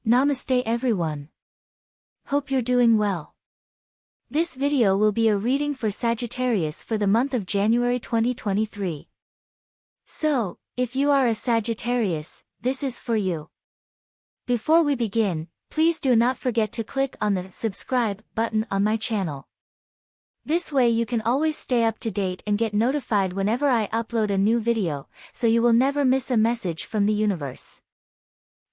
Namaste everyone. Hope you're doing well. This video will be a reading for Sagittarius for the month of January 2023. So, if you are a Sagittarius, this is for you. Before we begin, please do not forget to click on the subscribe button on my channel. This way you can always stay up to date and get notified whenever I upload a new video, so you will never miss a message from the universe.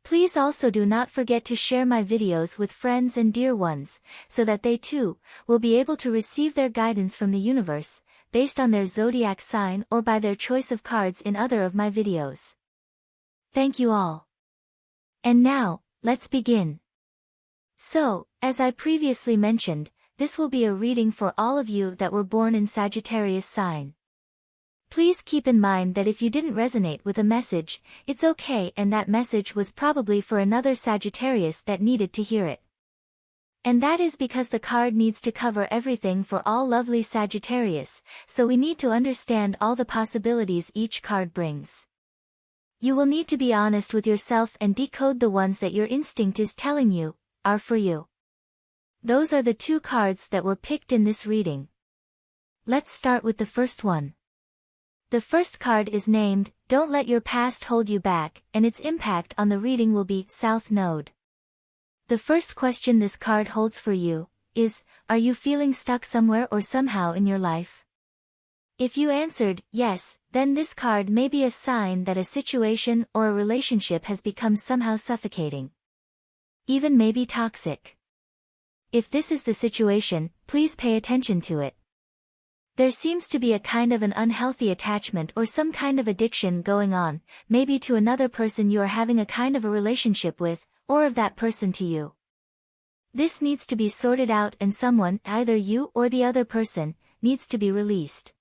Please also do not forget to share my videos with friends and dear ones, so that they too will be able to receive their guidance from the universe, based on their zodiac sign or by their choice of cards in other of my videos. Thank you all. And now, let's begin. So, as I previously mentioned, this will be a reading for all of you that were born in Sagittarius sign. Please keep in mind that if you didn't resonate with a message, it's okay, and that message was probably for another Sagittarius that needed to hear it. And that is because the card needs to cover everything for all lovely Sagittarius, so we need to understand all the possibilities each card brings. You will need to be honest with yourself and decode the ones that your instinct is telling you are for you. Those are the two cards that were picked in this reading. Let's start with the first one. The first card is named, Don't Let Your Past Hold You Back, and its impact on the reading will be South Node. The first question this card holds for you is, are you feeling stuck somewhere or somehow in your life? If you answered yes, then this card may be a sign that a situation or a relationship has become somehow suffocating. Even maybe toxic. If this is the situation, please pay attention to it. There seems to be a kind of an unhealthy attachment or some kind of addiction going on, maybe to another person you are having a kind of a relationship with, or of that person to you. This needs to be sorted out, and someone, either you or the other person, needs to be released.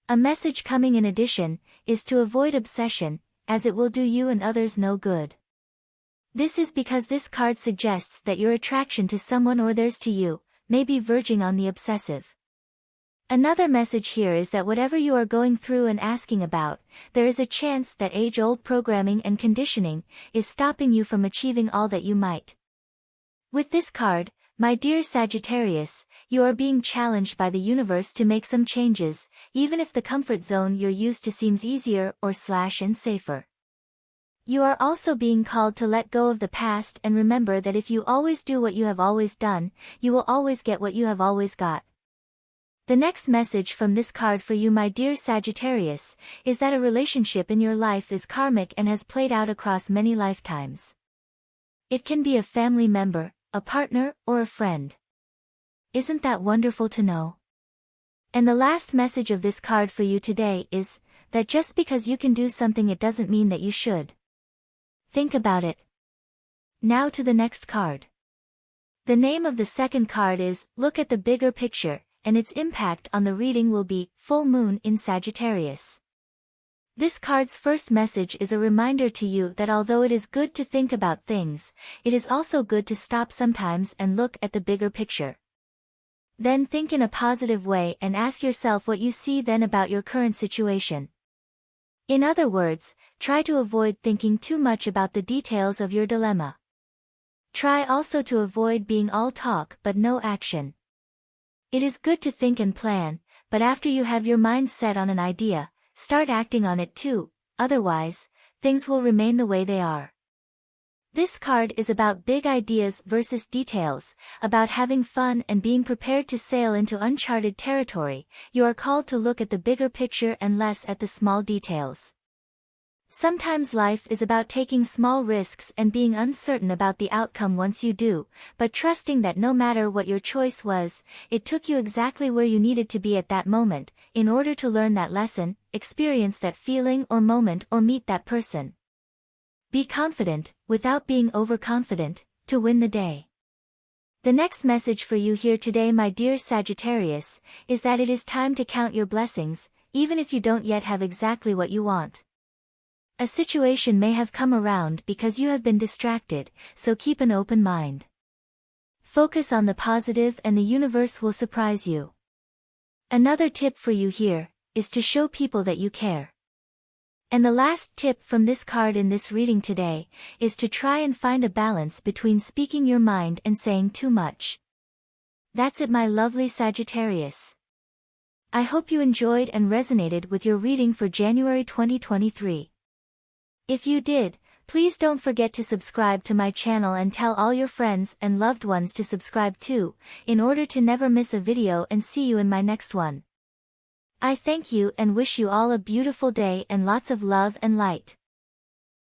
A message coming in addition is to avoid obsession, as it will do you and others no good. This is because this card suggests that your attraction to someone or theirs to you may be verging on the obsessive. Another message here is that whatever you are going through and asking about, there is a chance that age-old programming and conditioning is stopping you from achieving all that you might. With this card, my dear Sagittarius, you are being challenged by the universe to make some changes, even if the comfort zone you're used to seems easier and safer. You are also being called to let go of the past and remember that if you always do what you have always done, you will always get what you have always got. The next message from this card for you, my dear Sagittarius, is that a relationship in your life is karmic and has played out across many lifetimes. It can be a family member, a partner, or a friend. Isn't that wonderful to know? And the last message of this card for you today is that just because you can do something, it doesn't mean that you should. Think about it. Now to the next card. The name of the second card is Look at the Bigger Picture, and its impact on the reading will be Full Moon in Sagittarius. This card's first message is a reminder to you that although it is good to think about things, it is also good to stop sometimes and look at the bigger picture. Then think in a positive way and ask yourself what you see then about your current situation. In other words, try to avoid thinking too much about the details of your dilemma. Try also to avoid being all talk but no action. It is good to think and plan, but after you have your mind set on an idea, start acting on it too, otherwise, things will remain the way they are. This card is about big ideas versus details, about having fun and being prepared to sail into uncharted territory. You are called to look at the bigger picture and less at the small details. Sometimes life is about taking small risks and being uncertain about the outcome once you do, but trusting that no matter what your choice was, it took you exactly where you needed to be at that moment, in order to learn that lesson, experience that feeling or moment or meet that person. Be confident, without being overconfident, to win the day. The next message for you here today, my dear Sagittarius, is that it is time to count your blessings, even if you don't yet have exactly what you want. A situation may have come around because you have been distracted, so keep an open mind. Focus on the positive and the universe will surprise you. Another tip for you here is to show people that you care. And the last tip from this card in this reading today is to try and find a balance between speaking your mind and saying too much. That's it, my lovely Sagittarius. I hope you enjoyed and resonated with your reading for January 2023. If you did, please don't forget to subscribe to my channel and tell all your friends and loved ones to subscribe too, in order to never miss a video, and see you in my next one. I thank you and wish you all a beautiful day and lots of love and light.